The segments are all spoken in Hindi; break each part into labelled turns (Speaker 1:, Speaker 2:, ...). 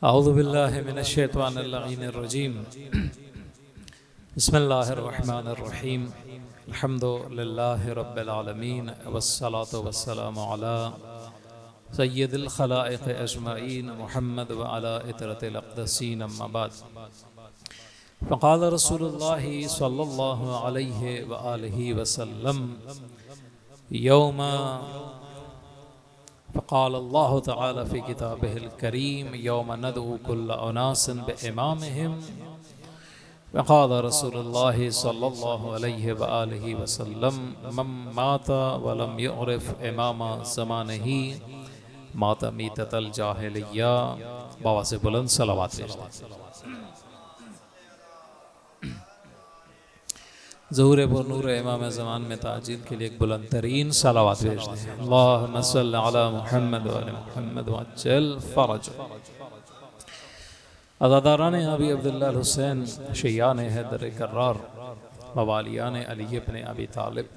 Speaker 1: अऊज़ु बिल्लाहि मिनश्शैतानिर्रजीम बिस्मिल्लाहिर्रहमानिर्रहीम अल्हम्दुलिल्लाहि रब्बिल आलमीन वस्सलातु वस्सलामु अला सय्यिदिल खलाइक़ अजमईन मुहम्मद व अला इतरतिल अक़दसीन अम्मा बाद फ़क़ाल रसूलुल्लाहि सल्लल्लाहु अलैहि व आलिहि वसल्लम यौमा फ़क़ाल अल्लाहु तआला फ़ी किताबिहिल करीम यौम नदअू कुल्ल उनासिन बिइमामिहिम फ़क़ाल रसूलुल्लाहि सल्लल्लाहु अलैहि व आलिहि वसल्लम मन माता व लम युअरिफ़ इमामा ज़मानिही माता मीततल जाहिलिय्या। बाबा से बुलंद सलावत भेज दें। ज़हूर पर नूर इमाम ज़मान में ताजील के लिए एक बुलंद तरीन सलावत भेज दें। अल्लाहुम्मा सल्लि अला मुहम्मद व आले मुहम्मद वअज्जिल फ़रज। अज़ादारान अबी अब्दुल्लाह हुसैन शय्यान हैदर कर्रार मवालियान अली इब्न अबी तालिब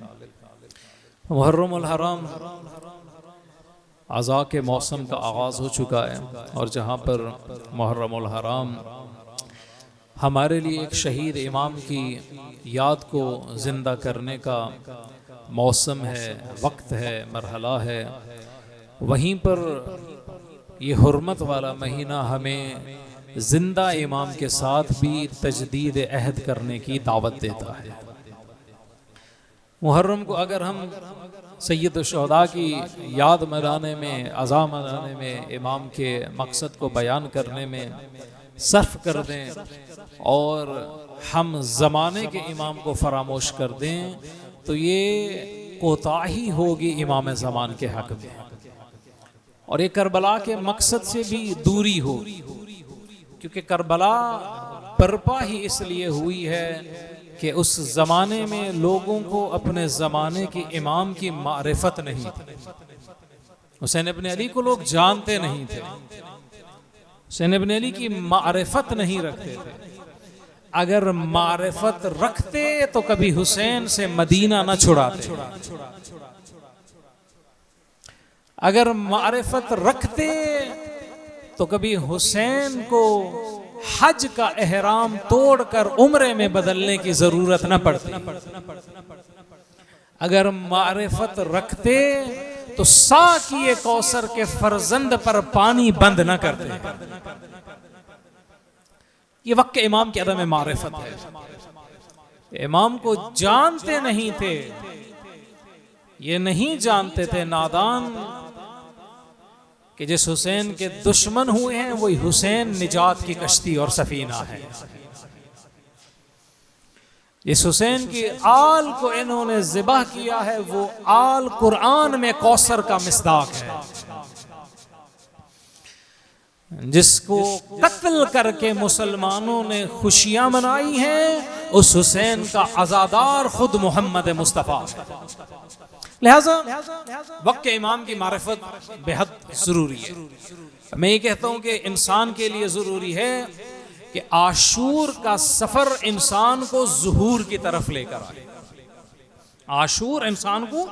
Speaker 1: मुहर्रमुल हराम अज़ा के मौसम का आगाज़ हो चुका है और जहाँ पर मुहर्रमुल हराम हमारे लिए एक शहीद इमाम की याद को ज़िंदा करने का मौसम है, वक्त है, मरहला है, वहीं पर ये हुर्मत वाला महीना हमें ज़िंदा इमाम के साथ भी तजदीद अहद करने की दावत देता है। मुहर्रम को अगर हम सैयद शुहदा की याद मनाने में, अज़ा मनाने में, इमाम के मकसद को बयान करने में सर्फ कर दें और हम ज़माने के इमाम को फरामोश कर दें तो ये कोताही होगी इमाम ज़मान के हक़ में और ये करबला के मकसद से भी दूरी होगी, क्योंकि करबला बर्पा ही इसलिए हुई है कि उस ज़माने में लोगों को अपने ज़माने के इमाम की मारिफत नहीं थी। हुसैन इब्न अली को लोग जानते नहीं थे, हुसैन इब्न अली की मारिफत नहीं रखते थे। अगर मारिफत रखते तो कभी हुसैन से मदीना न छुड़ाते, अगर मारिफत रखते तो कभी हुसैन को हज का एहराम तोड़कर उम्रे में बदलने की जरूरत न पड़ती, अगर मारिफत रखते तो साक़िए कौसर के फर्जंद पर पानी बंद न करते। ये वक्त इमाम की अदम मारिफत है। इमाम को जानते नहीं थे, ये नहीं जानते थे नादान कि जिस हुसैन के दुश्मन हुए हैं वही हुसैन निजात की कश्ती और सफीना है। इस हुसैन की आल को इन्होंने ज़िबह किया है, वो आल कुरान में कौसर का मिस्दाक है। जिसको कत्ल करके मुसलमानों ने खुशियां मनाई हैं, उस हुसैन का अज़ादार खुद मोहम्मद मुस्तफ़ा है। लिहाजा वक्त इमाम की मारिफत बेहद ज़रूरी है। मैं ये कहता हूँ कि इंसान के लिए ज़रूरी है कि आशूर का सफ़र इंसान को ज़ुहूर की तरफ लेकर आए। आशूर इंसान को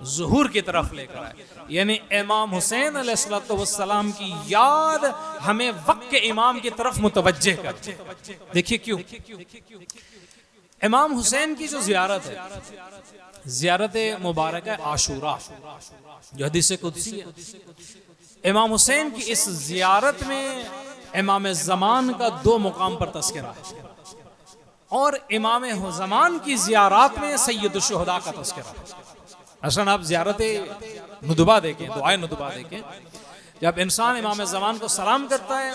Speaker 1: ज़ुहूर की तरफ लेकर आए, यानी इमाम हुसैन अलैहिस्सलाम की याद हमें वक्त इमाम की तरफ मुतवज्जे कर। देखिए क्यों? इमाम हुसैन की जो ज़ियारत है, ज़ियारत मुबारक आशूरा जो हदीस कुदसी है, इमाम हुसैन की इस ज़ियारत में इमाम ज़मान का दो मुकाम पर तज़किरा है और इमाम ज़मान की ज़ियारत में सैयद शुहदा का तज़किरा है। असल आप ज़ियारत नुदबा देखें, दुआए नुदबा देखें, जब इंसान इमाम ज़मान को सलाम करता है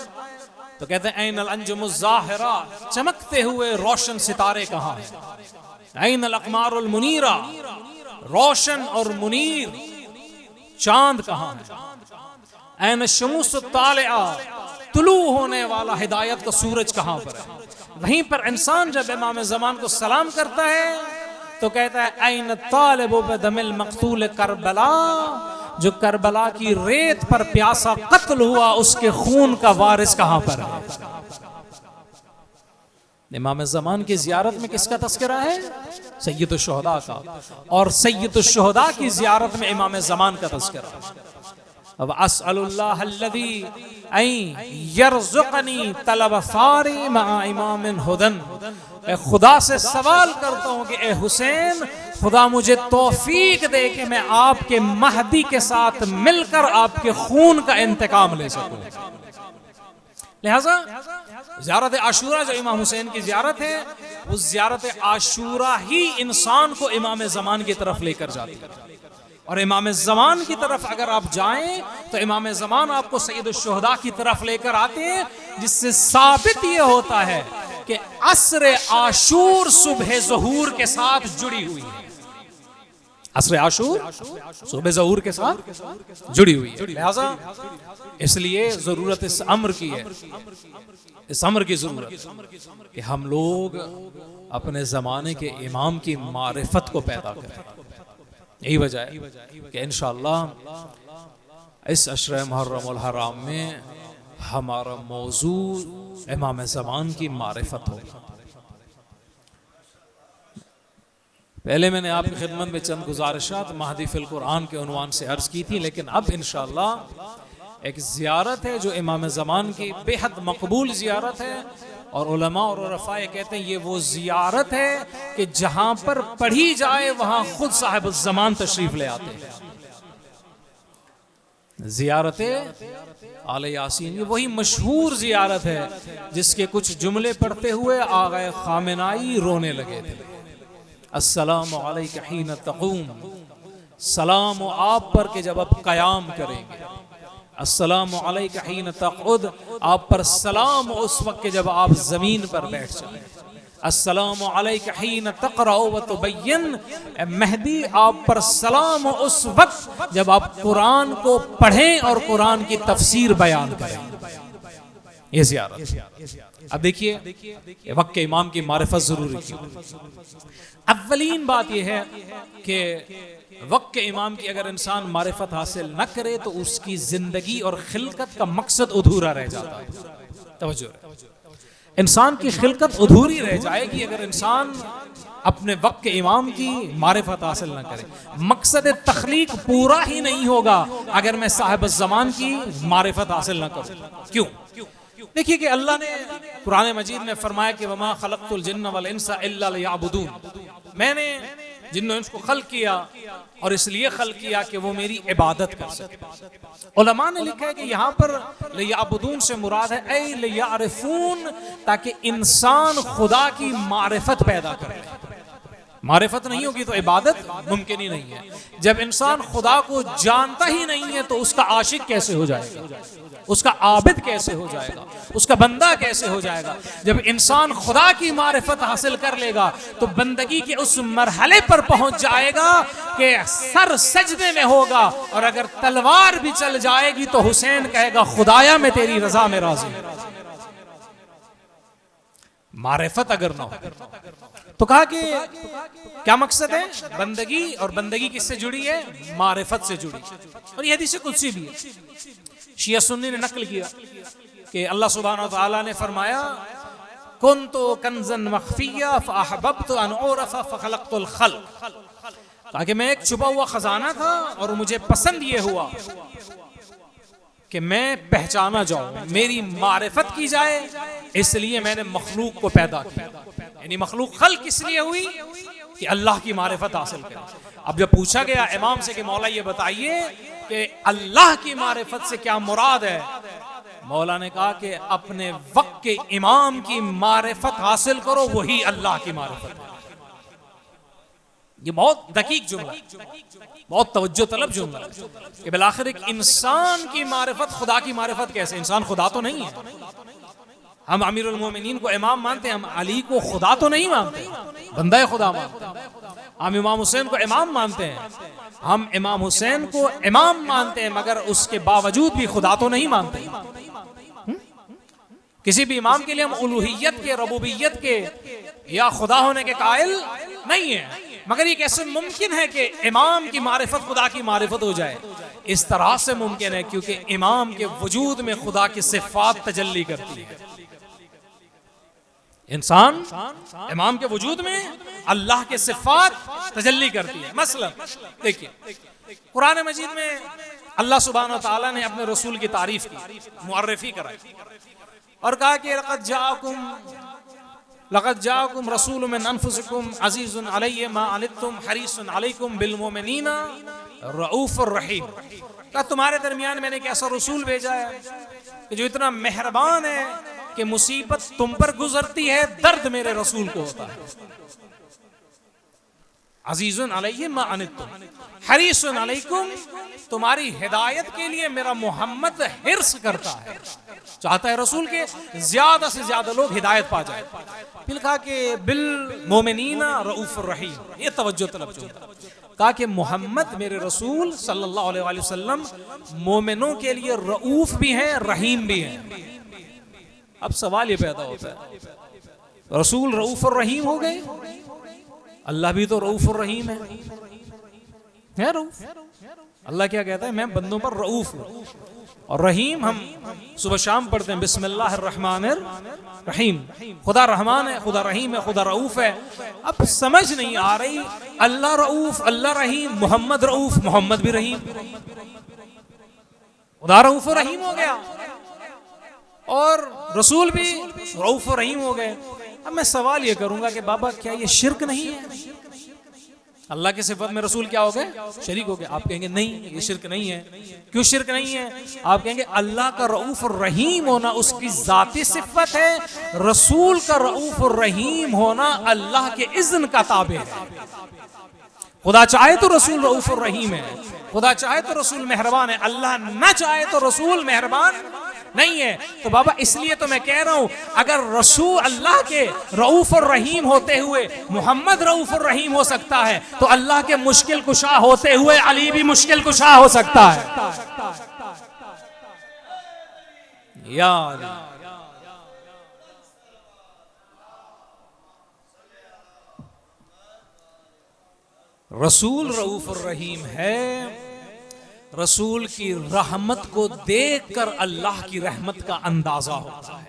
Speaker 1: तो कहते हैं ऐनल अंजुमुज़ ज़ाहिरा, चमकते हुए रोशन सितारे कहाँ हैं? ऐनल अक़मारुल मुनीरा, रोशन और मुनीर चांद कहाँ है? ऐन शमुसुत तालिआ, तुलू होने वाला हिदायत का सूरज कहाँ पर है? वहीं पर इंसान जब इमाम ज़मान को सलाम करता है तो कहता है ऐन तालिबु बिदमिल मक़तूल करबला, जो करबला की रेत पर प्यासा कत्ल हुआ उसके खून का वारिस कहाँ पर है? इमाम ज़मान की ज़ियारत में किसका तज़किरा है? सैयद शुहदा का। और सैयद शुहदा की ज़ियारत में इमाम ज़मान का तज़किरा। अब असअलुल्लाह अल्लज़ी अन यरज़ुक़नी तलब सारी मअ इमामिन हुदन, खुदा से सवाल करता हूँ कि ए हुसैन, खुदा मुझे तौफीक दे कि मैं आपके महदी के साथ मिलकर आपके खून का इंतकाम ले सकूं। लिहाजा ज़ियारत आशूरा जो इमाम हुसैन की ज़ियारत है, उस ज़ियारत आशूरा ही इंसान को इमाम ज़मान की तरफ लेकर जाती है। और इमाम ज़मान की तरफ अगर आप जाएं तो इमाम ज़मान आपको सैयद शुहदा की तरफ लेकर आते हैं, जिससे साबित ये होता है कि अस्र आशूर सुबह ज़हूर के साथ जुड़ी हुई है। अस्र आशूर सुबह ज़हूर के साथ जुड़ी हुई है। लिहाजा इसलिए ज़रूरत इस अम्र की है, इस अम्र की ज़रूरत कि हम लोग अपने ज़माने के इमाम की मारिफत को पैदा करें। यही वजह है कि इंशाअल्लाह इस अशर मुहर्रमुल हराम में हमारा मौजू इमाम ज़मान की मारिफत होगा। पहले मैंने आपकी खिदमत में चंद गुजारिशात महदी फिल कुरान के उन्वान से अर्ज की थी, लेकिन अब इंशाअल्लाह एक ज़ियारत है जो इमाम ज़मान की बेहद मकबूल ज़ियारत है। और उलमा और उरफ़ा कहते हैं ये वो ज़ियारत है कि जहाँ पर पढ़ी जाए वहाँ खुद साहिब ज़मान तशरीफ़ ले आते हैं। ज़ियारत आले यासीन ये वही मशहूर ज़ियारत है जिसके कुछ जुमले पढ़ते हुए आग़ाए ख़ामेनाई रोने लगे थे। अस्सलामु अलैकाहीन तक़ूम, सलाम आप पर के जब आप क़याम करेंगे। अस्सलामु अलैकाहीन तक़उद, आप पर सलाम उस वक्त के जब आप ज़मीन पर बैठ जाएं। अस्सलामु अलैका हीन तक़रअ व तुबय्यन, मेहदी आप पर सलाम उस वक्त जब आप कुरान को पढ़ें और कुरान की तफसीर बयान करें। ये ज़ियारत। अब देखिए वक्त के इमाम की मारिफत ज़रूरी क्यों। अव्वलीन बात यह है कि वक्त के इमाम की अगर इंसान मारिफत हासिल न करे तो उसकी जिंदगी और खिलकत का मकसद अधूरा रह जाता है। तवज्जो, इंसान की खिलकत अधूरी रह जाएगी अगर इंसान अपने वक्त के इमाम की मारिफत हासिल न करे। मकसद तख्लीक पूरा ही नहीं होगा अगर मैं साहिब ज़मान की मारिफत हासिल न करूं। क्यों? देखिए कि अल्लाह ने कुरान मजीद में फरमाया कि वमा खलक़तुल जिन्न वल इंसा इल्ला लियअबुदून, मैंने जिन्नो इंस को खल्क किया और इसलिए खल्क किया कि वो मेरी इबादत कर सके। उलमा ने लिखा है कि यहाँ पर लियअबुदून से मुराद है ऐ लियअरिफून, ताकि इंसान खुदा की मारिफत पैदा करे। मारिफत नहीं होगी तो इबादत मुमकिन ही नहीं है। जब इंसान खुदा को जानता ही नहीं है तो उसका आशिक कैसे हो जाएगा, उसका आबिद कैसे हो जाएगा, उसका बंदा कैसे हो जाएगा। जब इंसान खुदा की मारिफत हासिल कर लेगा तो बंदगी के उस मरहले पर पहुंच जाएगा कि सर सजदे में होगा, और अगर तलवार भी चल जाएगी तो हुसैन कहेगा खुदाया मैं तेरी रजा में राजी हूं। मारिफत अगर ना हो तो कहा कि क्या मकसद है बंदगी, और बंदगी किससे जुड़ी है, मारिफत से जुड़ी। और यह हदीस कुदसी भी है, शिया सुन्नी ने नकल किया कि अल्लाह सुब्हानहू व तआला ने फरमाया कुन्तु कंज़न मख्फिया फअहबब्तु अन उरफ़ फखलक़तुल खल्क़, ताकि मैं एक छुपा हुआ खजाना था और मुझे पसंद ये हुआ कि मैं पहचाना जाऊं, मेरी मारिफत की जाए, इसलिए मैंने मखलूक को पैदा किया। यानी मखलूक खल्क इसलिए हुई कि अल्लाह की मारिफत हासिल करे। अब जब पूछा गया इमाम से कि मौला ये बताइए कि अल्लाह की मारिफत से क्या मुराद है, मौला ने कहा कि अपने वक्त के इमाम की मारिफत हासिल करो, वही अल्लाह की मारिफत है। ये बहुत दकीक जुमला, बहुत तवज्जो तलब जुमला कि बिलाखिर एक इंसान की मारिफत खुदा की मारिफत कैसे। इंसान खुदा तो नहीं है। हम अमीरुल मोमिनीन को इमाम मानते हैं, हम अली को खुदा तो नहीं मानते, बंदा खुदा मानते हैं। हम इमाम हुसैन को इमाम मानते हैं, हम इमाम हुसैन को इमाम मानते हैं, मगर उसके बावजूद भी खुदा तो नहीं मानते। किसी भी इमाम के लिए हम उलूहियत के, रबूबियत के या खुदा होने के कायल नहीं है, मगर ये कैसे मुमकिन है कि इमाम की मारिफत खुदा की मारिफत हो जाए। इस तरह से मुमकिन है क्योंकि इमाम के वजूद में खुदा की सिफात तजल्ली करती है। इंसान इमाम के वजूद में अल्लाह के सिफात तजल्ली करती है। मसलन देखिए, कुरान मजीद में अल्लाह सुब्हानहू व तआला ने अपने रसूल की तारीफ की, मुअर्रिफी कराई और कहा कि लक़द जाअकुम रसूलुम मिन अनफुसिकुम अज़ीज़ुन अलैहि मा अनित्तुम हरीसुन अलैकुम बिल मुमिनीना रऊफ़ुर रहीम। कहा तुम्हारे दरमियान मैंने एक ऐसा रसूल भेजा है कि जो इतना मेहरबान है कि मुसीबत तुम पर गुजरती है, दर्द मेरे रसूल को होता है। अज़ीज़ुन अलैहि मा अनित्तुम हरीसुन अलैकुम, तुम्हारी हिदायत के लिए मेरा मोहम्मद हिर्स करता है, चाहता है रसूल के ज्यादा से ज्यादा लोग हिदायत पा जाए। फिर कहा कि बिल मोमिनीना रऊफ़ुर रहीम, ये तवज्जो तलब जो कहा कि मोहम्मद मेरे रसूल सल्लल्लाहु अलैहि वसल्लम मोमिनों के लिए रऊफ भी हैं, रहीम भी हैं। अब सवाल ये पैदा होता है, रसूल रऊफ और रहीम हो गए, अल्लाह भी तो रऊफ और रहीम है रऊफ। अल्लाह क्या कहता है, मैं बंदों पर रऊफ हूं, और रहीम हम सुबह शाम पढ़ते हैं बिस्मिल्लाहिर रहमानिर रहीम। खुदा रहमान है, खुदा रहीम है, खुदा रऊफ है। अब समझ नहीं आ रही, अल्लाह रऊफ, अल्लाह रहीम, मोहम्मद रऊफ, मोहम्मद भी रहीम, खुदा रऊफ और रहीम हो गया और रसूल भी रऊफ और रहीम हो गए। अब मैं सवाल ये करूंगा कि बाबा क्या ये शिर्क नहीं है? अल्लाह की सिफत में रसूल क्या हो गए, शरीक हो गए। आप कहेंगे नहीं, ये शिर्क नहीं है। क्यों शिर्क नहीं है? आप कहेंगे अल्लाह का रऊफ और रहीम होना उसकी जाती सिफत है, रसूल का रऊफ और रहीम होना अल्लाह के इज़्न का ताबे है। खुदा चाहे तो रसूल रऊफ और रहीम है, खुदा चाहे तो रसूल मेहरबान है, अल्लाह ना चाहे तो रसूल मेहरबान नहीं है। तो बाबा इसलिए तो मैं कह रहा हूं, अगर रसूल अल्लाह के रऊफ और रहीम होते हुए मोहम्मद रऊफ और रहीम हो सकता है, तो अल्लाह के मुश्किल कुशा होते हुए अली भी मुश्किल कुशा हो सकता है। यार रसूल रऊफ और रहीम है, रसूल की रहमत को देखकर अल्लाह की रहमत का अंदाजा होता है।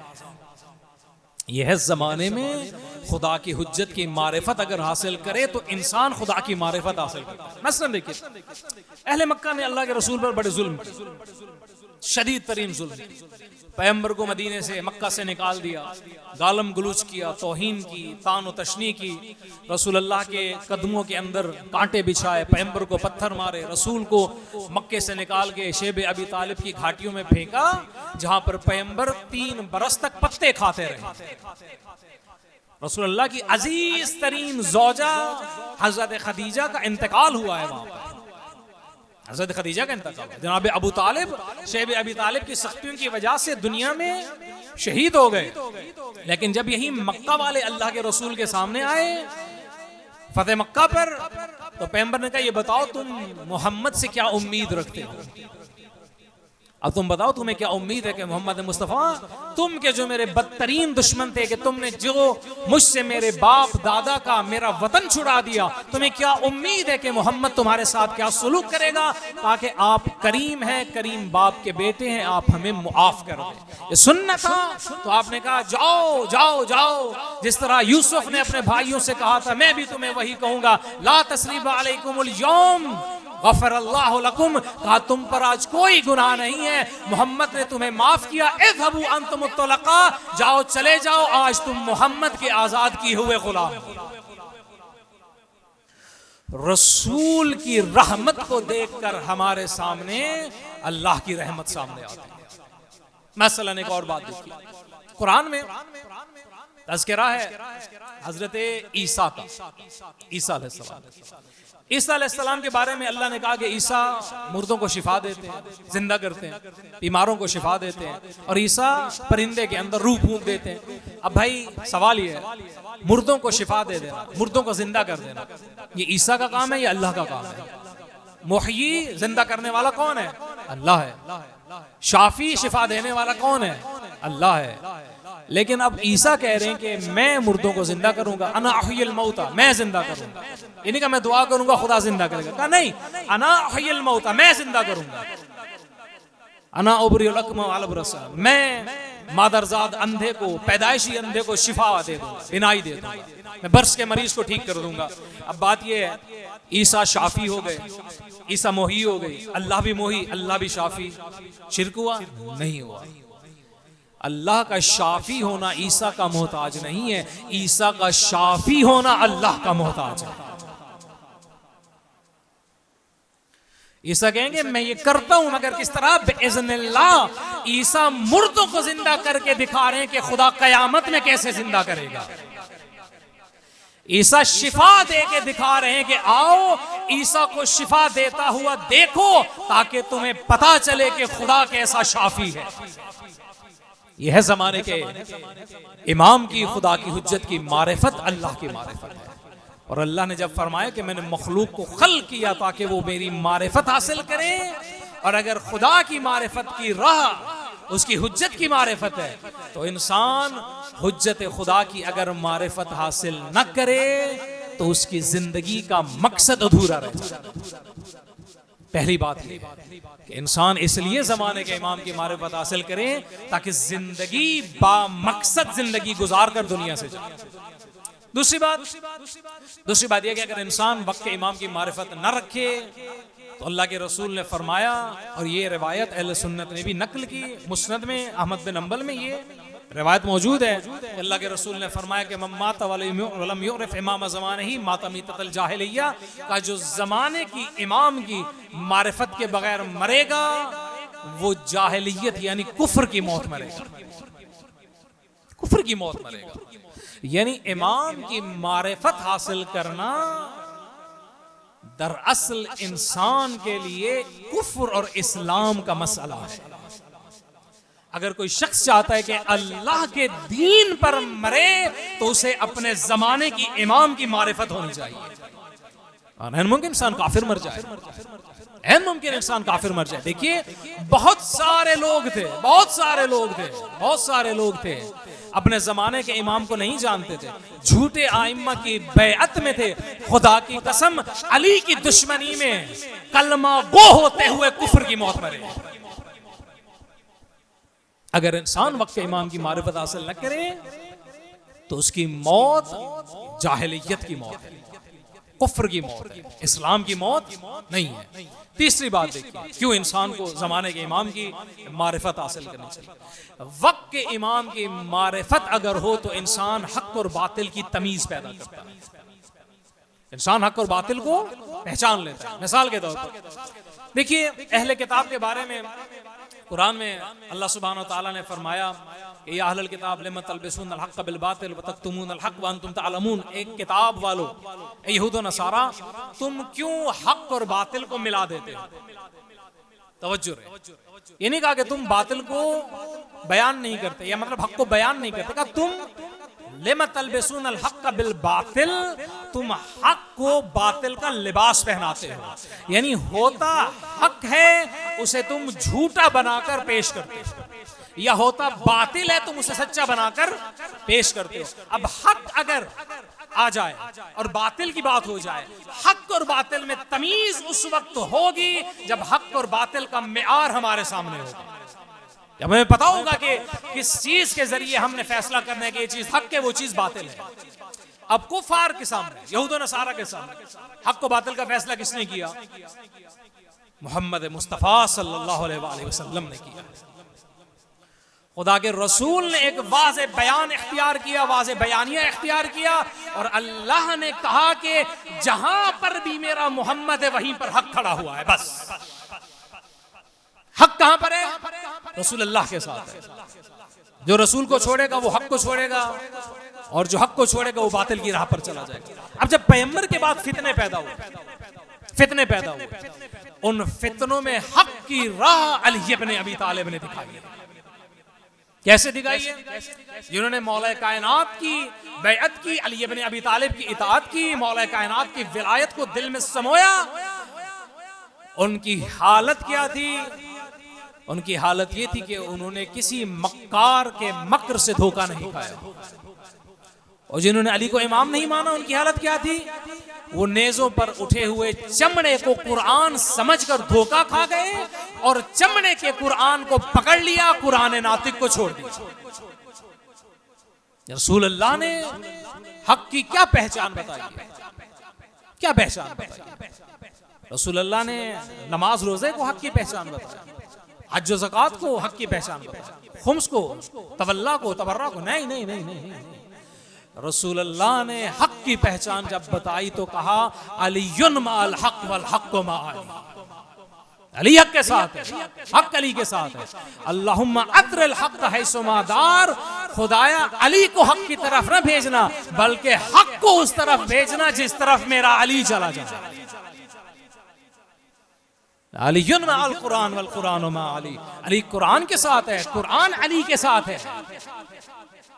Speaker 1: यह जमाने में खुदा की हुज्जत की मारिफत अगर हासिल करे तो इंसान खुदा की मारिफत हासिल करता है। मसलन देखिए, अहले मक्का ने अल्लाह के रसूल पर बड़े जुल्म किए, शदीद तरीन जुल्म। पैगंबर को मदीने से मक्का से निकाल दिया, गालम गलूच किया, तौहीन की, तान व तशनी की, रसूल अल्लाह के कदमों के अंदर कांटे बिछाए, पैगंबर को पत्थर मारे, रसूल को मक्के से निकाल के शेब अबी तालिब की घाटियों में फेंका, जहां पर पैगंबर 3 बरस तक पत्ते खाते रहे। रसूल अल्लाह की अजीज तरीन ज़ौजा हजरत खदीजा का इंतकाल हुआ है वहां पर। हजरत खदीजा का इंतकाल, जनाब अबू तालिब शेब अबी तालिब की सख्तियों की वजह से दुनिया में शहीद हो गए। लेकिन जब यही मक्का वाले अल्लाह के रसूल के सामने आए फतेह मक्का पर, तो पैगंबर ने कहा ये बताओ तुम मोहम्मद से क्या उम्मीद रखते हो? अब तुम बताओ तुम्हें क्या उम्मीद है कि मोहम्मद मुस्तफ़ा, तुम के जो मेरे बदतरीन दुश्मन थे, कि तुमने जो मुझसे मेरे बाप दादा का मेरा वतन छुड़ा दिया, तुम्हें क्या उम्मीद है कि मोहम्मद तुम्हारे साथ क्या सुलूक करेगा? ताकि आप करीम हैं, करीम बाप के बेटे हैं, आप हमें मुआफ कर दें। ये सुनना था तो आपने कहा जाओ जाओ जाओ, जिस तरह यूसुफ ने अपने भाइयों से कहा था, मैं भी तुम्हें वही कहूंगा, ला तस्रीबा अलैकुमुल यौम गफ़रल्लाहु लकुम, कहा तुम पर आज कोई गुनाह नहीं है, मोहम्मद ने तुम्हें माफ किया। इज़हबू अंतुम तुलक़ा, जाओ चले जाओ, आज तुम मोहम्मद के आजाद किए हुए गुलाम। रसूल की रहमत को देखकर हमारे सामने अल्लाह की रहमत सामने आती है। मसलन एक और बात देखिए, कुरान में तज़किरा है हजरत ईसा का। ईसा अलैहिस्सलाम के बारे में अल्लाह ने कहा कि ईसा मुर्दों को शिफा देते हैं, जिंदा करते हैं, बीमारों को शिफा देते हैं, और ईसा परिंदे के अंदर रूह फूंक देते हैं। अब भाई सवाल ये है, मुर्दों को शिफा दे देना, मुर्दों को जिंदा कर देना, ये ईसा का काम है या अल्लाह का काम है? मुहय्यी जिंदा करने वाला कौन है? अल्लाह है। शाफी शिफा देने वाला कौन है? अल्लाह है। लेकिन अब ईसा कह रहे हैं कि मैं मुर्दों को जिंदा करूंगा, अना अहयिल मौता, मैं जिंदा करूंगा। इन्हीं का मैं दुआ करूंगा खुदा जिंदा करेगा। कहा नहीं, अना अहयिल मौता, मैं जिंदा करूंगा। अना उबरिउल अकमा वल अबरस, मैं मादरजाद अंधे को, पैदाइशी अंधे को शिफा दे दूंगा, बिनाई दे दूंगा, मैं बर्स के मरीज को ठीक कर दूंगा। अब बात यह है, ईसा शाफी हो गए, ईसा मोही हो गई, अल्लाह भी मोही, अल्लाह भी शाफी, शिर्क हुआ? नहीं हुआ। अल्लाह का शाफी होना ईसा का मोहताज नहीं है, ईसा का शाफी होना अल्लाह का मोहताज है। ईसा कहेंगे मैं ये करता हूं मगर किस तरह? बिइज़्निल्लाह। ईसा मुर्दों को जिंदा करके दिखा रहे हैं कि खुदा कयामत में कैसे जिंदा करेगा। ईसा शिफा दे के दिखा रहे हैं कि आओ ईसा को शिफा देता हुआ देखो ताकि तुम्हें पता चले कि खुदा कैसा शाफी है। यह है जमाने के इमाम की, खुदा की हुज्जत की मारिफत, अल्लाह की मारिफत है। और अल्लाह ने जब फरमाया कि मैंने मखलूक को खल किया ताकि वो मेरी मारिफत हासिल करें, और अगर खुदा की मारिफत की राह उसकी हुज्जत की मारिफत है तो इंसान हुज्जत खुदा की अगर मारिफत हासिल न करे तो उसकी जिंदगी का मकसद अधूरा रह जाए। पहली बात ये कि इंसान इसलिए जमाने के इमाम की मारिफत हासिल करे ताकि जिंदगी बामकसद जिंदगी गुजार कर दुनिया से जाए। दूसरी बात यह कि अगर इंसान वक्त के इमाम की मारिफत न रखे तो अल्लाह के रसूल ने फरमाया, और ये रिवायत अहले सुन्नत ने भी नकल की, मुस्नद में अहमद बिन हंबल में ये रिवायत मौजूद है, अल्लाह के रसूल ने फरमाया कि मम्मात वलम युरफ इमाम ज़माने ही मातमीतल जाहिलिया, का जो ज़माने की इमाम की मारिफत के बगैर मरेगा वो जाहिलियत यानी कुफ्र की मौत मरेगा, कुफ्र की मौत मरेगा। यानी इमाम की मारिफत हासिल करना दरअसल इंसान के लिए कुफ्र और इस्लाम का मसला है। अगर कोई शख्स चाहता है कि अल्लाह के दीन पर मरे तो उसे अपने जमाने की इमाम की मारिफत होनी चाहिए। मुमकिन इंसान काफिर मर जाए, मुमकिन इंसान काफिर मर जाए। देखिए बहुत सारे लोग थे अपने जमाने के इमाम को नहीं जानते थे, झूठे आइम्मा की बैअत में थे, खुदा की कसम अली की दुश्मनी में कलमा गो होते हुए कुफ्र की मौत मरे। अगर इंसान वक्त के इमाम की मारिफत हासिल न करे तो उसकी मौत जाहिलियत की मौत है, कुफ्र की मौत है, इस्लाम की मौत नहीं है। तीसरी बात देखिए क्यों इंसान को जमाने के इमाम की मारिफत हासिल करनी चाहिए। वक्त के इमाम की मारिफत अगर हो तो इंसान हक और बातिल की तमीज पैदा करता है, इंसान हक और बातिल को पहचान लेता है। मिसाल के तौर पर देखिए अहले किताब के बारे में कुरान में अल्लाह सुब्हानहु व तआला ने फरमाया कि या अहलल किताब लिम तलबिसूनल हक़्क़ बिल बातिल व तक्तुमूनल हक़्क़ व अंतुम तअलमून, एक किताब वालों, यहूद व नसारा, तुम क्यों हक और बातिल को मिला देते हो? तवज्जो रहे, ये नहीं कहा कि तुम बातिल को बयान नहीं करते या मतलब हक को बयान नहीं करते, कहा तुम लिम तलबिसूनल हक़्क़ बिल बातिल, तुम हक को बातिल का लिबास पहनाते हो। यानी होता हक है उसे तुम झूठा बनाकर पेश करते हो, या होता बातिल है तुम उसे सच्चा बनाकर पेश करते हो। अब हक अगर आ जाए और बातिल की बात हो जाए, हक और बातिल में तमीज उस वक्त होगी जब हक और बातिल का मेआर हमारे सामने होगा, जब हमें पता होगा कि किस चीज के जरिए हमने फैसला करना है कि ये चीज हक है, वो चीज बातिल है। अब कुफार के सामने, यहूद और नसारा के सामने हक को बातिल का फैसला किसने किया? मोहम्मद मुस्तफा सल्लल्लाहु अलैहि वसल्लम ने किया। खुदा के रसूल ने एक वाज़े बयान इख्तियार किया, वाज़े बयानिया इख्तियार किया, और अल्लाह ने कहा कि जहां पर भी मेरा मोहम्मद है वहीं पर हक खड़ा हुआ है। बस हक कहां पर है? रसूल अल्लाह के साथ है। जो रसूल को छोड़ेगा वो हक को छोड़ेगा, और जो हक को छोड़ेगा वो बातिल की राह पर चला जाएगा। अब जब पैगंबर के बाद फितने पैदा हुए, उन फितनों में हक की राह अली इब्न अबी तालिब ने दिखाई। कैसे दिखाई है? जिन्होंने मौला कायनात की बैअत की, अली इब्न अबी तालिब की इताअत की, मौला कायनात की विलायत को दिल में समोया, उनकी हालत क्या थी? उनकी हालत ये थी कि उन्होंने किसी मक्कार के मक्र से धोखा नहीं खाया। और जिन्होंने अली को इमाम नहीं माना, उनकी हालत क्या थी? वो नेजों पर उठे हुए चमड़े को कुरान समझकर धोखा खा गए और चमड़े के कुरान को पकड़ लिया, कुरान नातिक को छोड़ दिया। रसूल अल्लाह ने हक की क्या पहचान बताई, क्या पहचान बताई? रसूल अल्लाह ने नमाज रोजे को हक की पहचान बताई, हज व ज़कात को हक की पहचान बताई, खुम्स को, तवल्ला को, तबर्रा को नहीं नहीं नहीं नहीं, नहीं। रसूल अल्लाह ने हक की पहचान जब बताई तो कहा अलीयुन माल हक वल हक मा अली, अली हक के साथ है, हक अली के साथ है। अल्लाहुम्मा अत्रिल हक हैसुमा दार, खुदाया अली को हक की तरफ न भेजना बल्कि हक को उस तरफ भेजना जिस तरफ मेरा अली चला जाए। अलीयुन माल कुरान वल कुरान मा अली, अली कुरान के साथ है, कुरान अली के साथ है।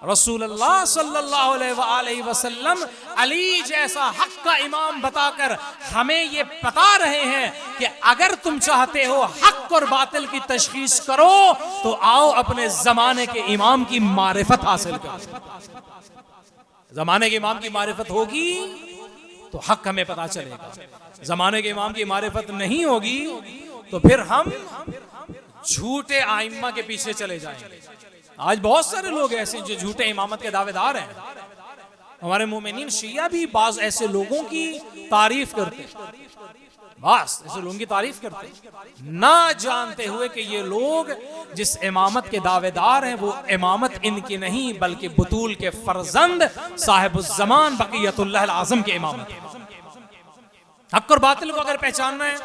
Speaker 1: रसूलुल्लाह सल्लल्लाहु अलैहि वसल्लम अली जैसा हक का इमाम बताकर हमें ये बता रहे हैं कि अगर तुम चाहते हो हक और बातिल की तशखीस करो तो आओ अपने जमाने के इमाम की मारिफत हासिल करो। जमाने के इमाम की मारिफत होगी तो हक हमें पता चलेगा, जमाने के इमाम की मारिफत नहीं होगी तो फिर हम झूठे आइम्मा के पीछे चले जाएंगे। आज बहुत सारे लोग ऐसे जो झूठे इमामत के दावेदार हैं। हमारे मोमिनीन शिया भी बाज ऐसे लोगों की तारीफ करते, बस ऐसे लोगों की तारीफ करते, ना जानते हुए कि ये लोग जिस इमामत के दावेदार हैं वो इमामत इनकी नहीं बल्कि बतूल के फर्जंद साहिबुज़्ज़मान बक़ियतुल्लाह आज़म के इमामत है। हक और बातिल को अगर पहचानना है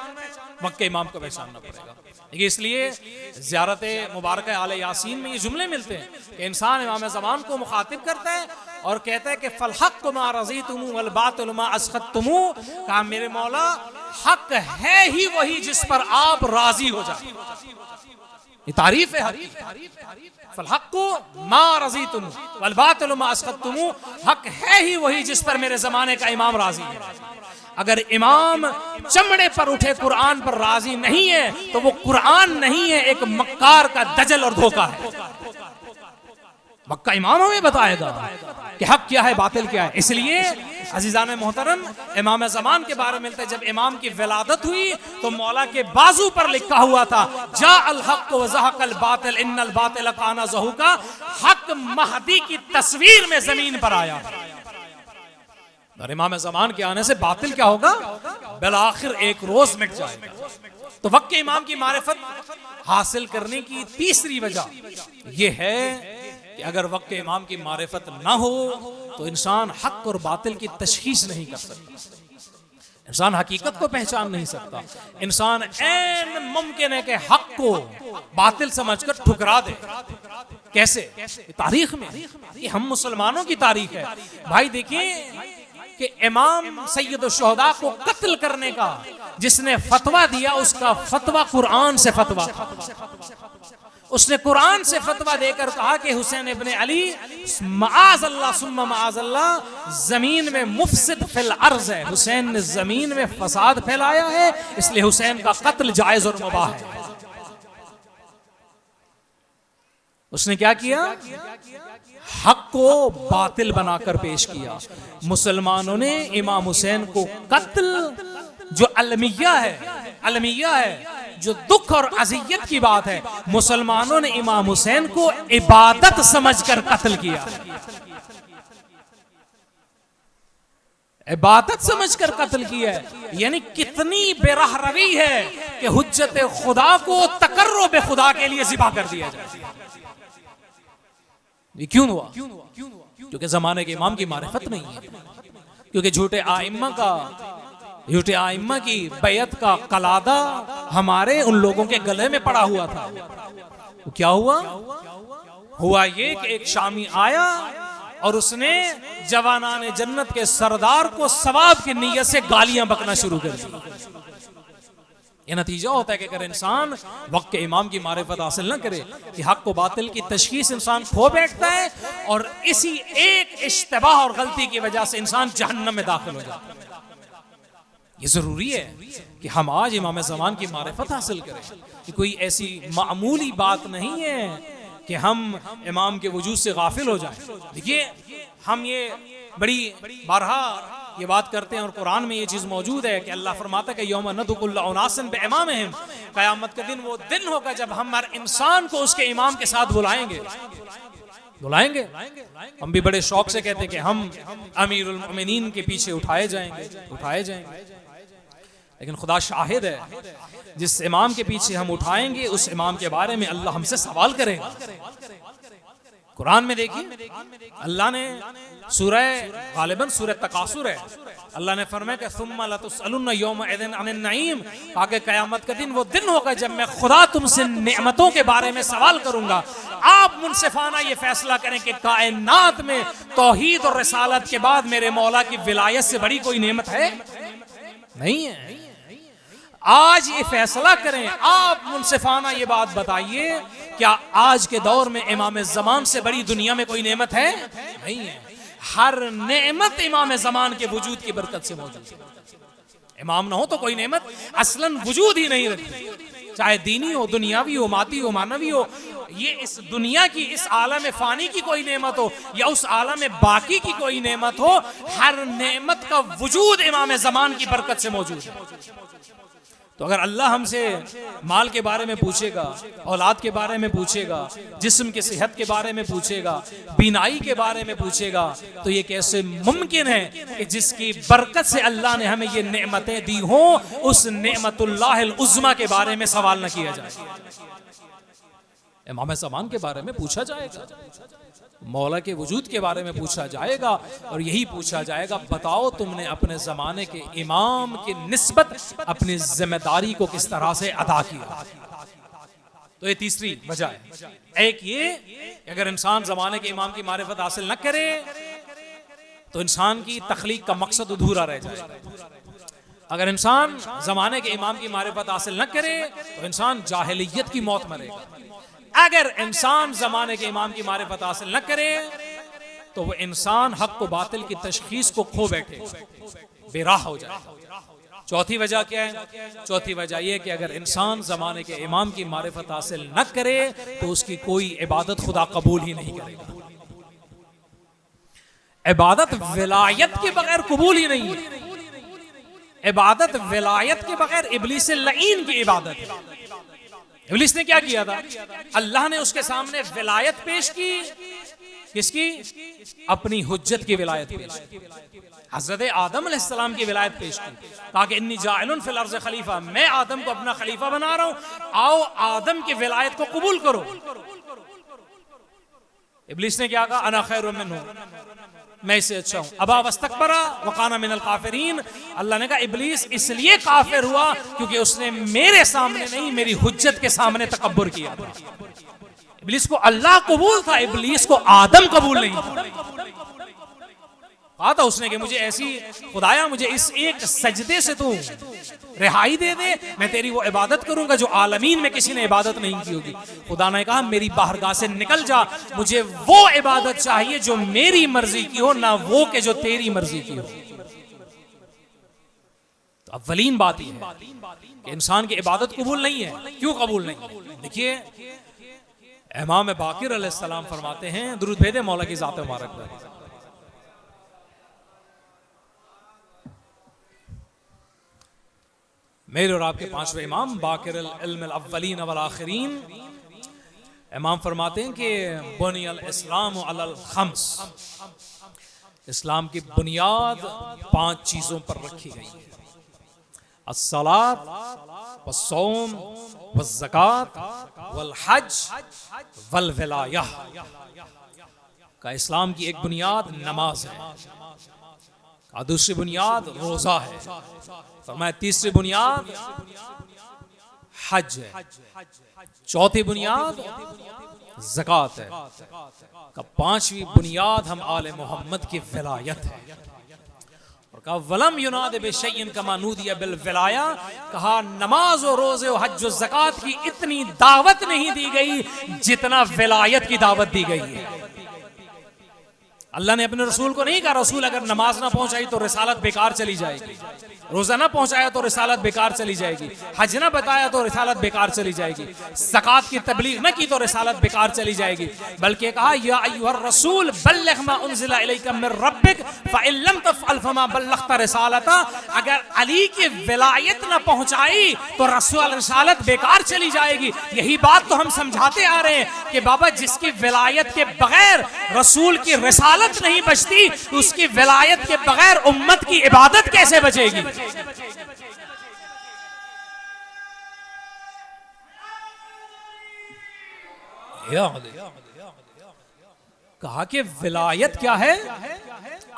Speaker 1: वक्त के इमाम को पहचानना पड़ेगा। इसलिए ज़ियारत मुबारक आले यासीन में ये जुमले मिलते हैं कि इंसान इमाम ज़मान को मुखातिब करता है और कहता है कि फल हक मा रज़ीतुम वल बातिल मा अस्खतुम, कहा मेरे मौला हक है ही वही जिस पर आप राजी हो जाए। ये तारीफ है हक की। फल हक मा रज़ीतुम वल बातिल मा अस्खतुम, हक है ही वही जिस पर मेरे ज़माने का इमाम राजी है। अगर इमाम चमड़े पर उठे कुरान पर राजी नहीं है तो वो कुरान नहीं है, एक मक्कार का दजल और धोखा है। मक्का इमाम हमें बताएगा कि हक क्या है बातिल क्या है। इसलिए अजीजान मोहतरम इमाम ज़मान के बारे में मिलता है जब इमाम की विलादत हुई तो मौला के बाजू पर लिखा हुआ था जा अल हक व ज़हक़ल बातिल इन्नल बातिल काना ज़हूका, हक महदी की तस्वीर में जमीन पर आया। और इमाम ज़मान के आने से बातिल क्या होगा, बिलाखिर एक रोज मिट जाएगा। तो वक्त के इमाम की मारिफत हासिल करने की तीसरी वजह यह है कि अगर वक्त के इमाम की मारिफत ना हो तो इंसान हक और बातिल की तशखीस नहीं कर सकता, इंसान हकीकत को पहचान नहीं सकता। इंसान ऐन मुमकिन है कि हक को बातिल समझकर ठुकरा दे। कैसे? तारीख में ये हम मुसलमानों की तारीख है भाई। देखिए कि इमाम सैयद शुहदा को कत्ल करने का जिसने फतवा दिया उसका फतवा कुरान से फतवा था। उसने कुरान से फतवा देकर कहा कि हुसैन इब्ने अली माअज़ल्लाह सुम्मा माअज़ल्लाह जमीन में मुफसिद फिल अर्ज़ है, हुसैन ने जमीन में फसाद फैलाया है इसलिए हुसैन का कत्ल जायज और मुबाह है। उसने क्या किया, हक को बातिल बनाकर पेश किया। मुसलमानों ने इमाम हुसैन को कत्ल जो अलमिया है जो दुख और अज़ियत की बात है, मुसलमानों ने इमाम हुसैन को इबादत समझकर कत्ल किया। इबादत समझकर कत्ल किया है, यानी कितनी बेराह रवी है कि हुज्जत खुदा को तकर्रुब खुदा के लिए ज़िबा कर दिया जाए। ये क्यों हुआ? क्योंकि जमाने के इमाम की मारिफत नहीं है, क्योंकि झूठे आइम्मा की बैत का कलादा हमारे उन लोगों के गले में पड़ा हुआ था। तो क्या हुआ ये कि एक शामी आया और उसने जवानाने जन्नत के सरदार को सवाब की नीयत से गालियां बकना शुरू कर दी। ये नतीजा होता है कि अगर इंसान वक्त के इमाम की मारिफत हासिल न करे कि हक को बातिल की तशखीस इंसान खो बैठता है और इसी एक इश्तिबाह और गलती की वजह से इंसान जहन्नम में दाखिल हो जाता है। ये जरूरी है कि हम आज इमाम ज़मान की मारिफत हासिल करें कि कोई ऐसी मामूली बात नहीं है कि हम इमाम के वजूद से गाफिल हो जाएं। देखिए हम ये बड़ी बारहा ये बात करते हैं और कुरान में ये चीज मौजूद है कि अल्लाह फरमाता है कि यौम नदउ कुल्ल उनासिन बिइमामिहिम, क़यामत के दिन वो दिन होगा जब हम हर इंसान को उसके इमाम के साथ बुलाएंगे। हम भी बड़े शौक से कहते हैं कि हम अमीरुल मोमिनीन के पीछे उठाए जाएंगे, लेकिन खुदा शाहिद है, जिस इमाम के पीछे हम उठाएंगे उस इमाम के बारे में अल्लाह हमसे सवाल करेगा। कुरान में देखिए अल्लाह ने गालिबन सूरह तकासुर है, अल्लाह ने फरमाया कि सुम्मा लतुसअलुन्ना यौमइज़िन अनिन नईम, आगे क़यामत का दिन वो दिन होगा जब मैं खुदा तुमसे नेमतों के बारे में सवाल करूंगा। आप मुनसिफाना ये फैसला करें कि कायनात में तौहीद और रिसालत के बाद मेरे मौला की विलायत से बड़ी कोई नेमत है? नहीं है। आज ये फैसला करें, आप मुनसिफाना ये बात बताइए, क्या आज के दौर में इमाम ज़मान से बड़ी दुनिया में कोई नेमत है? नहीं है। हर नेमत इमाम ज़मान के वजूद की बरकत से मौजूद है। इमाम ना हो तो कोई नेमत असलन वजूद ही नहीं रखती, चाहे दीनी हो, दुनियावी हो, माती हो, मानवी हो। ये इस दुनिया की, इस आलम फानी की कोई नेमत हो या उस आलम बाकी की कोई नेमत हो, हर नेमत का वजूद इमाम ज़मान की बरकत से मौजूद है। तो अगर अल्लाह हमसे माल के बारे में पूछेगा, औलाद के बारे में पूछेगा, जिस्म की सेहत के बारे में पूछेगा, बीनाई के बारे में पूछेगा, तो ये कैसे मुमकिन है कि जिसकी बरकत से अल्लाह ने हमें ये नेमतें दी हों, उस नेमतुल्लाहिल उज़्मा के बारे में सवाल न किया जाए। इमाम ज़मान के बारे में पूछा जाएगा, मौला के वजूद के बारे में पूछा जाएगा, और यही पूछा जाएगा बताओ तुमने अपने ज़माने के इमाम की निस्बत अपनी जिम्मेदारी को किस तरह से अदा किया। तो ये तीसरी वजह है। एक ये अगर इंसान ज़माने के इमाम की मारिफत हासिल न करे तो इंसान की तख्लीक का मकसद अधूरा रह जाएगा। अगर इंसान ज़माने के इमाम की मारिफत हासिल न करे तो इंसान जाहिलियत की मौत मरेगा। अगर इंसान ज़माने के इमाम की मारिफत हासिल न करे तो वो इंसान हक को बातिल की तशखीस को खो बैठे, बेराह हो जाए। चौथी वजह क्या है? चौथी वजह यह कि अगर इंसान ज़माने के इमाम की मारिफत हासिल न करे तो उसकी कोई इबादत खुदा कबूल ही नहीं करेगा। इबादत विलायत के बगैर कबूल ही नहीं है। इबादत विलायत के बगैर इब्लीस लईन की इबादत है। इब्लीस ने क्या किया था? अल्लाह ने उसके सामने विलायत पेश की। किसकी? अपनी हुज्जत की विलायत पेश की। हज़रत आदम अलैहिस्सलाम की विलायत पेश की, कहा कि इन्नी जाइलुन फिल अर्ज़ खलीफा, मैं आदम को अपना खलीफा बना रहा हूं, आओ आदम की विलायत को कबूल करो। इब्लीस ने क्या कहा? अना खैरुम मिन्हु, मैं इससे अच्छा हूं। अबा वस्तकबरा वकाना मिनल काफिरीन, अल्लाह ने कहा इब्लीस इसलिए काफिर हुआ क्योंकि उसने मेरे सामने नहीं, मेरी हुज्जत के सामने तकब्बुर किया। इब्लीस को अल्लाह कबूल था, इब्लीस को आदम कबूल नहीं। कहा था उसने कि मुझे ऐसी खुदाया, मुझे इस एक सजदे से तू रिहाई दे दे, मैं तेरी वो इबादत करूंगा जो आलमीन में किसी ने इबादत नहीं की होगी। खुदा ने कहा मेरी बारगाह से निकल जा, मुझे वो इबादत चाहिए जो मेरी मर्जी की हो, ना वो के जो तेरी मर्जी की हो। तो अव्वलीन बात यह है कि इंसान की इबादत कबूल नहीं है। क्यों कबूल नहीं? देखिए इमाम बाकिर अलैहिस्सलाम फरमाते हैं, दुरूद भेदे मौला की ज़ात मुबारक पर, मेरे और आपके पांचवें इमाम बाकिर इल्म अव्वलीन वल आखिरीन, इमाम फरमाते हैं कि बुनियल इस्लाम अलल खम्स, इस्लाम की बुनियाद 5 चीजों पर रखी गई है। अस्सलात वस्सौम वज़्ज़कात वल हज वल विलाया का इस्लाम की एक बुनियाद नमाज है, का दूसरी बुनियाद रोजा है, फरमाया तीसरी बुनियाद हज है, चौथी बुनियाद ज़कात है, का 5वीं बुनियाद हम आले मोहम्मद की विलायत है। और कहा वलम युनाद बिशैइन कमा नूदिया बिल विलाया, कहा नमाज और रोजे और हज और ज़कात की इतनी दावत नहीं दी गई जितना विलायत की दावत दी गई है। अल्लाह ने अपने रसूल को नहीं कहा रसूल अगर नमाज ना पहुंचाई तो रिसालत बेकार चली जाएगी, रोजा ना पहुंचाया तो रिसालत बेकार चली जाएगी, हज ना बताया तो रिसालत बेकार चली जाएगी, ज़कात की तबलीग ना की तो रिसालत बेकार चली जाएगी। बल्कि कहा या अय्युहर रसूल बल्लिग मा उन्ज़िला इलैका मिर रब्बिक फ़इन लम तफ़अल फमा बल्लग़्ता रिसालता। अगर अली की विलायत ना पहुंचाई तो रसूल रिसालत बेकार चली जाएगी। यही बात तो हम समझाते आ रहे हैं कि बाबा जिसकी विलायत के बगैर रसूल की रिसालत नहीं बचती, उसकी विलायत के बगैर उम्मत की इबादत कैसे बचेगी? कहा कि विलायत क्या है?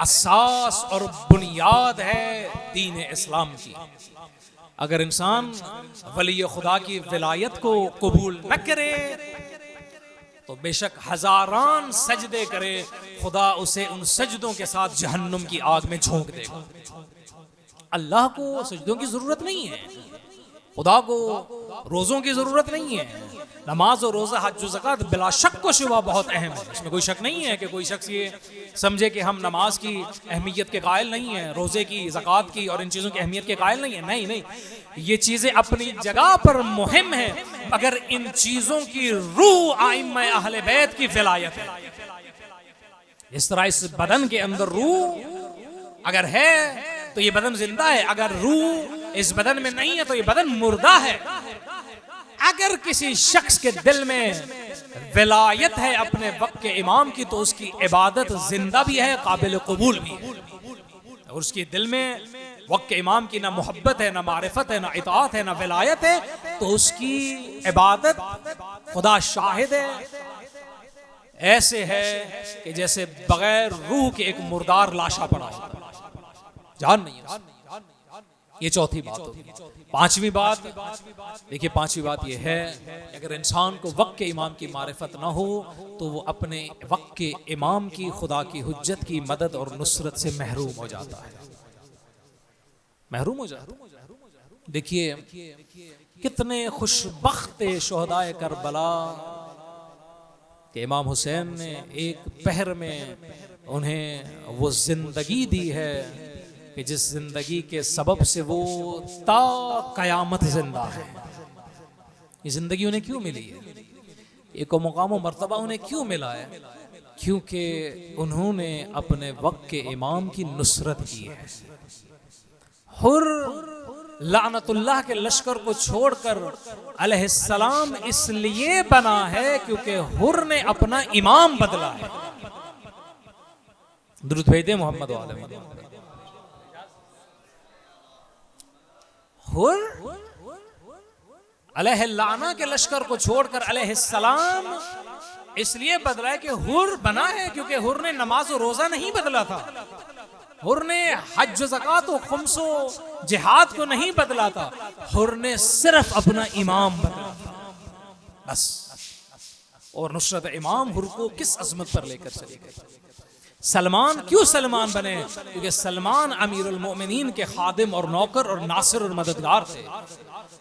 Speaker 1: असास और बुनियाद है दीन इस्लाम की। अगर इंसान वली खुदा की विलायत को कबूल न करे तो बेशक हजारान सजदे करे, खुदा उसे उन सजदों के साथ जहन्नुम की आग में झोंक देगा। अल्लाह को सजदों की जरूरत नहीं है, खुदा को रोजों की जरूरत नहीं है। नमाज और रोजा हज ज़कात बिला शक व शुबा बहुत अहम है, इसमें कोई शक नहीं है कि कोई शख्स ये समझे कि हम नमाज की अहमियत के कायल नहीं है, रोजे की, ज़कात की और इन चीज़ों की अहमियत के कायल नहीं है। नहीं नहीं, ये चीज़ें अपनी जगह पर मुहिम है, मगर इन चीज़ों की रूह आइम्मा अहले बैत की विलायत है। इस तरह इस बदन के अंदर रूह अगर है तो ये बदन जिंदा है, अगर रूह इस बदन में नहीं है तो ये बदन मुर्दा है। अगर किसी शख्स के दिल में विलायत है अपने वक्त के इमाम की तो उसकी इबादत जिंदा भी है, काबिल कबूल भी है। और उसके दिल में वक्त के इमाम की ना मोहब्बत है, ना मारिफत है, ना इताअत है, ना विलायत है, तो उसकी इबादत खुदा शाहिद है ऐसे है कि जैसे बगैर रूह के एक मुर्दार लाशा पड़ा है, जान नहीं है। ये चौथी बात होगी। पांचवी बात देखिए, पांचवी बात ये है अगर इंसान को वक्त के इमाम की मारिफत ना हो तो वो अपने वक्त के इमाम की, खुदा की हुज्जत की मदद और नुसरत से महरूम हो जाता है, महरूम हो जाता है। देखिए कितने खुशबख्त शुहदाए करबला कि इमाम हुसैन ने एक पहर में उन्हें वो जिंदगी दी है कि जिस जिंदगी के सबब से वो ता कयामत जिंदा है। ये जिंदगी उन्हें क्यों मिली है? एक मुकाम मर्तबा उन्हें क्यों मिला है? क्योंकि उन्होंने अपने वक्त के इमाम की नुसरत की है। हुर लानतुल्लाह के लश्कर को छोड़कर अलैहिस्सलाम इसलिए बना है क्योंकि हुर ने अपना इमाम बदला है। दुरूद भेजे मोहम्मद वाले मोहम्मद। हुर अलैहिल्लाना के लश्कर को छोड़कर अलैहिस्सलाम इसलिए बदला है कि हुर बना है क्योंकि हुर ने नमाज और रोजा नहीं बदला था, हुर ने हज ज़कात और खुम्सो जिहाद को नहीं बदला था, हुर ने सिर्फ अपना इमाम बदला था बस। और नुसरत इमाम हुर को किस अजमत पर लेकर चले गए। सलमान क्यों सलमान बने? क्योंकि सलमान अमीरुल मोमिनीन के खादिम और नौकर और नासिर और मददगार थे।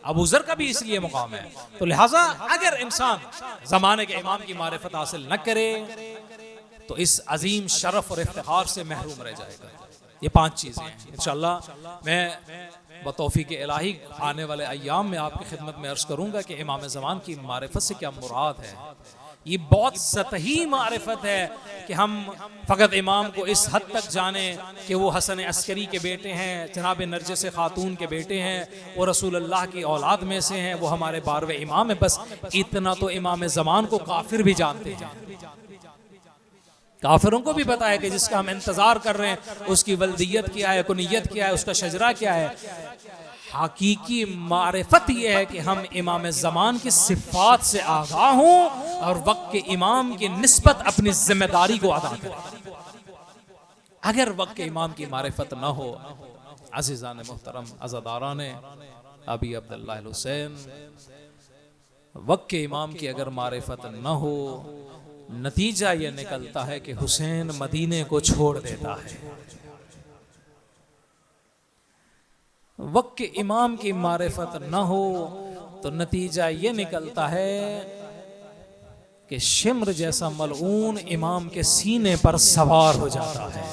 Speaker 1: अबू ज़र का भी इसलिए मुकाम है। तो लिहाजा अगर इंसान जमाने के इमाम की मारिफत हासिल न करे तो इस अजीम शरफ और इफ्तिखार से महरूम रह जाएगा। ये 5 चीजें हैं। इंशाअल्लाह मैं बतौफीक इलाही आने वाले अय्याम में आपकी खिदमत में अर्ज करूंगा कि इमाम ज़मान की मारिफत से क्या मुराद है। ये बहुत सतही मारिफत है कि हम फ़कत इमाम को इस हद तक जाने कि वो हसन अस्करी के बेटे हैं, जनाब नरजस खातून के बेटे हैं, वो रसूल अल्लाह की औलाद में से हैं, वो हमारे 12वें इमाम है। बस इतना तो इमाम ज़मान को काफिर भी जानते हैं। काफिरों को भी पता है कि जिसका हम इंतजार कर रहे हैं उसकी वल्दियत क्या है, कुनियत क्या है, उसका शजरा क्या है। हकीकी मारिफत यह है कि हम इमाम ज़मान की सिफ़ात से आगाह हों और वक्त के इमाम की निस्बत अपनी जिम्मेदारी को अदा करें। अगर वक्त के इमाम की मारिफत न हो, अज़ीज़ान मुहतरम, अज़ादारान अबी अब्दुल्लाह हुसैन, वक्त के इमाम की अगर मारिफत न हो, नतीजा यह निकलता है कि हुसैन मदीने को छोड़ देता है। वक्त के इमाम की मारिफत न हो तो नतीजा ये निकलता है कि शिम्र जैसा मलऊन इमाम के सीने पर सवार हो जाता है।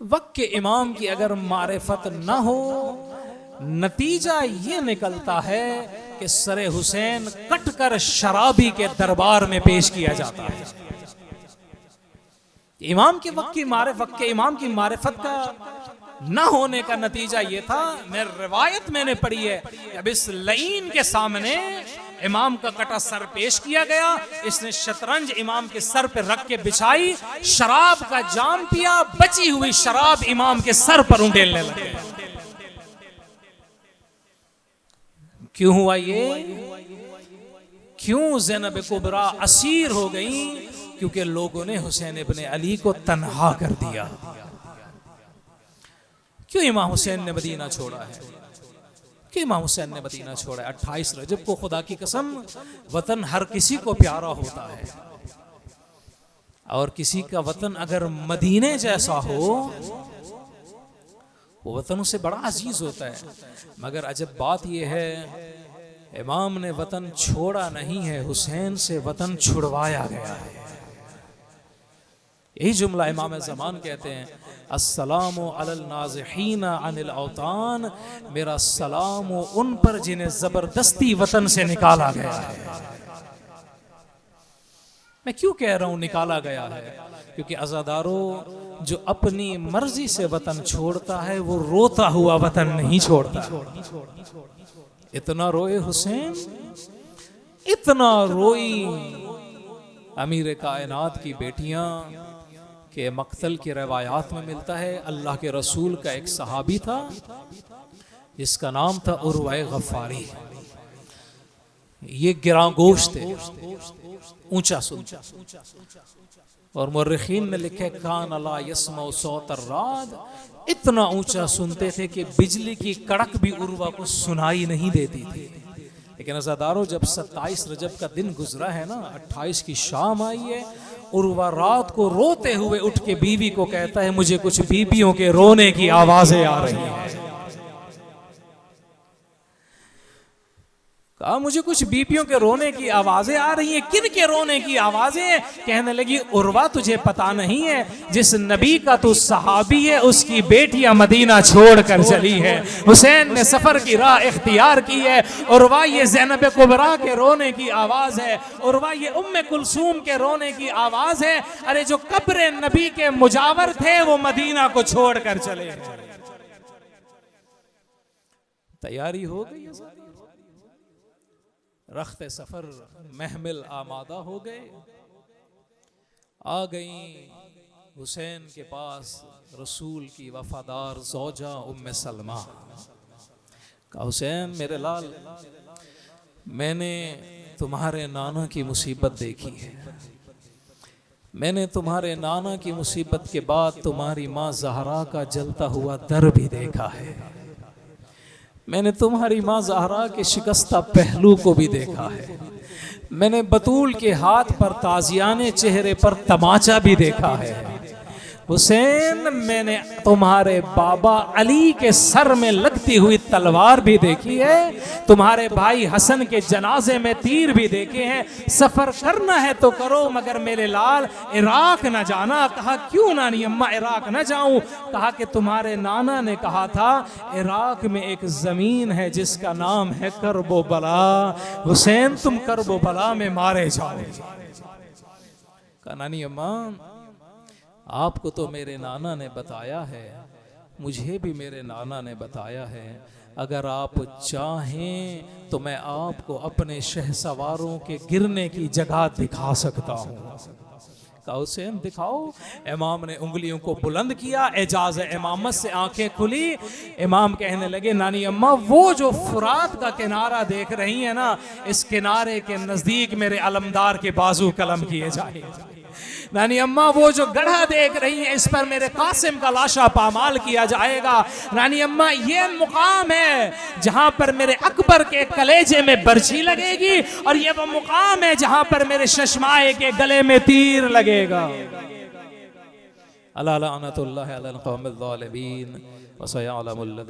Speaker 1: वक्त के इमाम की अगर मारिफत न हो, नतीजा ये निकलता है कि सरे हुसैन कटकर शराबी के दरबार में पेश किया जाता है। इमाम के वक्त के इमाम की मारिफत का न होने का नतीजा ये था, मेरी रिवायत मैंने पढ़ी है, अब इस लईन के सामने इमाम का कटा सर पेश किया गया, इसने शतरंज इमाम के सर पे रख के बिछाई, शराब का जाम पिया, बची हुई शराब इमाम के सर पर उंडेलने लगे। क्यों हुआ ये? क्यों ज़ैनब कुबरा असीर हो गई? क्योंकि लोगों ने हुसैन इब्ने अली को तन्हा कर दिया। क्यों इमाम हुसैन ने मदीना छोड़ा है? क्यों इमाम हुसैन ने मदीना छोड़ा है? 28 रजब को खुदा की कसम वतन हर किसी को प्यारा होता है, और किसी का वतन अगर मदीने जैसा हो वो वतन उसे बड़ा अजीज होता है। मगर अजब बात यह है, इमाम ने वतन छोड़ा नहीं है, हुसैन से वतन छुड़वाया गया है। यही जुमला इमाम ज़मान कहते हैं, अस्सलामु अलल नाज़िहीना अनिल औतान, मेरा सलाम उन पर जिन्हें जबरदस्ती वतन से निकाला गया है। मैं क्यों कह रहा हूं निकाला गया है? क्योंकि अज़ादारों, जो अपनी मर्जी से वतन छोड़ता है वो रोता हुआ वतन नहीं छोड़ता। इतना रोए हुसैन, इतना रोई अमीर कायनात की बेटियां के मक्तल की रवायात में मिलता है। अल्लाह के रसूल का एक सहाबी था जिसका नाम था उर्वा गफ्फारी। ये गिरांगोश थे, ऊंचा सुनता, और मुर्रिखीन ने लिखे कान अला यस्मा सौत अर्राद, इतना ऊंचा सुनते थे कि बिजली की कड़क भी उर्वा को सुनाई नहीं देती थी। लेकिन अज़ादारों, जब 27 रजब का दिन गुजरा है ना, 28 की शाम आई है, उर्वा रात को रोते हुए उठ के बीवी को कहता है, मुझे कुछ बीबियों के रोने की आवाजें आ रही हैं। कहा मुझे कुछ बीबियों के रोने की आवाजें आ रही हैं। किन के रोने की आवाजें? कहने लगी, उर्वा तुझे पता नहीं है, जिस नबी का तू सहाबी है उसकी बेटियां मदीना छोड़कर चली है। हुसैन ने सफर की राह इख्तियार की है। उर्वा, ये ज़ैनब कुबरा के रोने की आवाज है। उर्वा, ये उम्मे कुलसूम के रोने की आवाज है। अरे जो कब्र नबी के मुजावर थे वो मदीना को छोड़कर चले। तैयारी हो गई है, रख्ते सफर महमिल आमादा हो गए, आ गई हुसैन के पास रसूल की वफादार ज़ौजा उम्मे सलमा। कहा, हुसैन मेरे लाल, मैंने तुम्हारे नाना की मुसीबत देखी है। मैंने तुम्हारे नाना की मुसीबत के बाद तुम्हारी माँ ज़हरा का जलता हुआ दर भी देखा है। मैंने तुम्हारी माँ ज़हरा के शिकस्ता पहलू को भी देखा है। मैंने बतूल के हाथ पर ताजियाने चेहरे पर तमाचा भी देखा है। हुसैन, मैंने तुम्हारे बाबा अली के सर में लगती हुई तलवार भी देखी है। तुम्हारे भाई हसन के जनाजे में तीर भी देखे हैं। सफर करना है तो करो, मगर मेरे लाल इराक न जाना। कहा, क्यों नानी अम्मा इराक न जाऊं? कहा कि तुम्हारे नाना ने कहा था इराक में एक जमीन है जिसका नाम है करबो बला। हुसैन, तुम करबो बला में मारे जाओ। कहा, नानी अम्मा, आपको तो मेरे नाना ने बताया है, मुझे भी मेरे नाना ने बताया है, अगर आप चाहें तो मैं आपको अपने शहसवारों के गिरने की जगह दिखा सकता हूँ। कहा, हुसैन दिखाओ। इमाम ने उंगलियों को बुलंद किया, एजाज इमामत से आंखें खुली। इमाम कहने लगे, नानी अम्मा, वो जो फुरात का किनारा देख रही है ना, इस किनारे के नजदीक मेरे अलमदार के बाजू कलम किए जाए। नानी अम्मा, वो जो गढ़ा देख रही है, इस पर मेरे कासिम का लाशा पामाल किया जाएगा। नानी अम्मा, ये मुकाम है जहां पर मेरे अकबर के कलेजे में बर्छी लगेगी, और ये वो मुकाम है जहां पर मेरे शशमाए के गले में तीर लगेगा। अला लानतुल्लाहि अलल कौमिल ज़ालिमीन व सयअलमुल